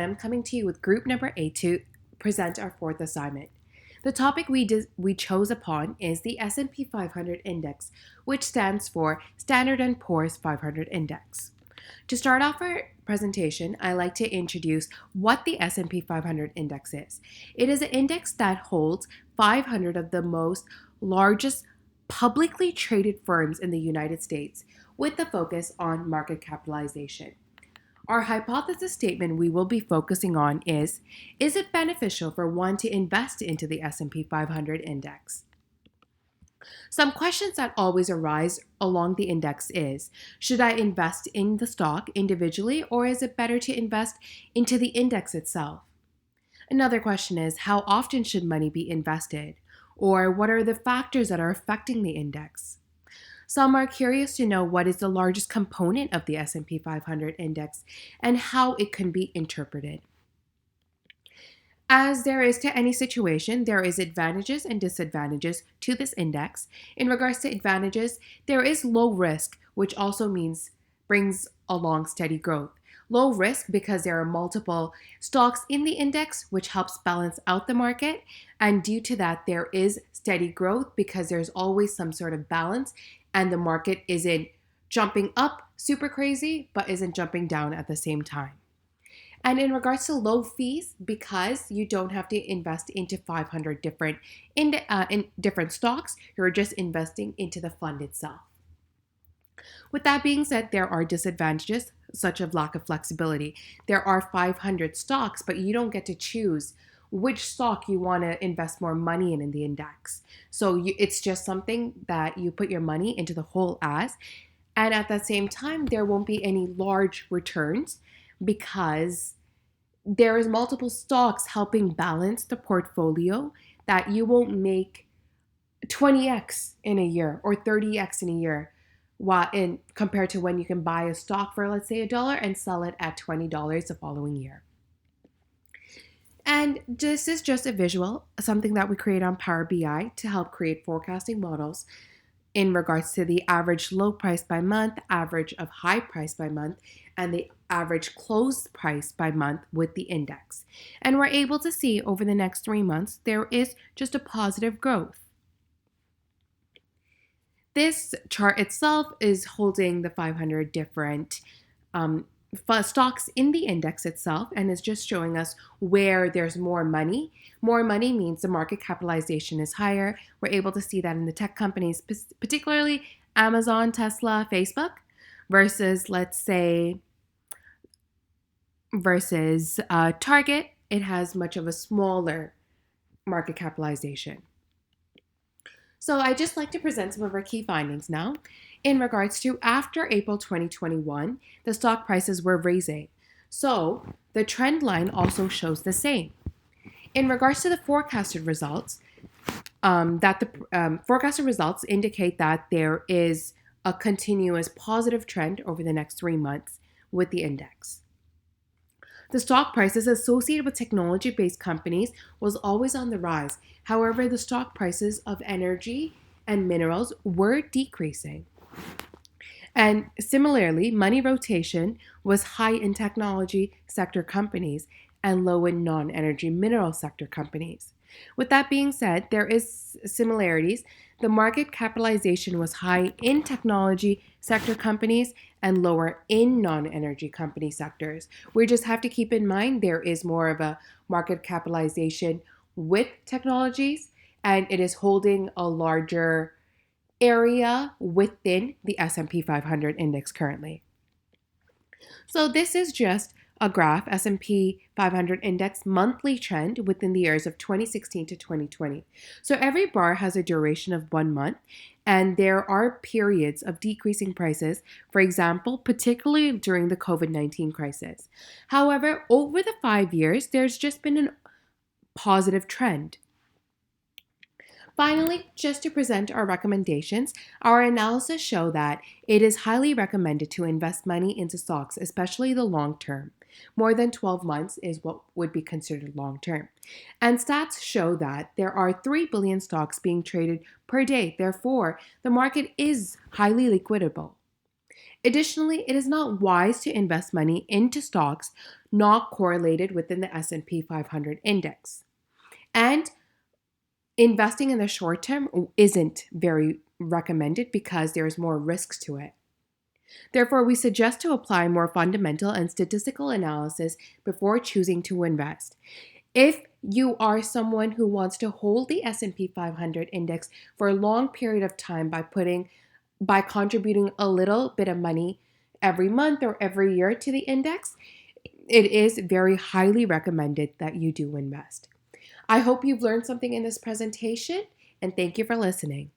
I'm coming to you with group number 8 to present our fourth assignment. The topic we chose upon is the S&P 500 Index, which stands for Standard & Poor's 500 Index. To start off our presentation, I like to introduce what the S&P 500 Index is. It is an index that holds 500 of the most largest publicly traded firms in the United States, with the focus on market capitalization. Our hypothesis statement we will be focusing on is it beneficial for one to invest into the S&P 500 index? Some questions that always arise along the index is, should I invest in the stock individually, or is it better to invest into the index itself? Another question is, how often should money be invested? Or what are the factors that are affecting the index? Some are curious to know what is the largest component of the S&P 500 index and how it can be interpreted. As there is to any situation, there is advantages and disadvantages to this index. In regards to advantages, there is low risk, which also means brings along steady growth. Low risk because there are multiple stocks in the index, which helps balance out the market. And due to that, there is steady growth because there's always some sort of balance and the market isn't jumping up super crazy, but isn't jumping down at the same time. And in regards to low fees, because you don't have to invest into 500 in different stocks, you're just investing into the fund itself. With that being said, there are disadvantages, such as lack of flexibility. There are 500 stocks, but you don't get to choose which stock you want to invest more money in the index. So it's just something that you put your money into the whole as. And at the same time, there won't be any large returns because there is multiple stocks helping balance the portfolio that you won't make 20x in a year or 30x in a year compared to when you can buy a stock for, let's say, $1 and sell it at $20 the following year. And this is just a visual, something that we create on Power BI to help create forecasting models in regards to the average low price by month, average of high price by month, and the average close price by month with the index. And we're able to see over the next 3 months, there is just a positive growth. This chart itself is holding the 500 different stocks in the index itself, and is just showing us where there's more money. More money means the market capitalization is higher. We're able to see that in the tech companies, particularly Amazon, Tesla, Facebook, versus, let's say, Target. It has much of a smaller market capitalization. So I just like to present some of our key findings now. In regards to after April 2021, the stock prices were rising. So the trend line also shows the same. In regards to the forecasted results, forecasted results indicate that there is a continuous positive trend over the next 3 months with the index. The stock prices associated with technology-based companies was always on the rise. However, the stock prices of energy and minerals were decreasing. And similarly, money rotation was high in technology sector companies and low in non-energy mineral sector companies. With that being said, there is similarities. The market capitalization was high in technology sector companies and lower in non-energy company sectors. We just have to keep in mind there is more of a market capitalization with technologies, and it is holding a larger area within the S&P 500 index currently. So this is just a graph, S&P 500 index monthly trend within the years of 2016 to 2020. So every bar has a duration of 1 month, and there are periods of decreasing prices, for example, particularly during the COVID-19 crisis. However, over the 5 years, there's just been a positive trend. Finally, just to present our recommendations, our analysis show that it is highly recommended to invest money into stocks, especially the long term. More than 12 months is what would be considered long term. And stats show that there are 3 billion stocks being traded per day. Therefore, the market is highly liquidable. Additionally, it is not wise to invest money into stocks not correlated within the S&P 500 index. And investing in the short term isn't very recommended because there's more risks to it. Therefore, we suggest to apply more fundamental and statistical analysis before choosing to invest. If you are someone who wants to hold the S&P 500 index for a long period of time by contributing a little bit of money every month or every year to the index, it is very highly recommended that you do invest. I hope you've learned something in this presentation, and thank you for listening.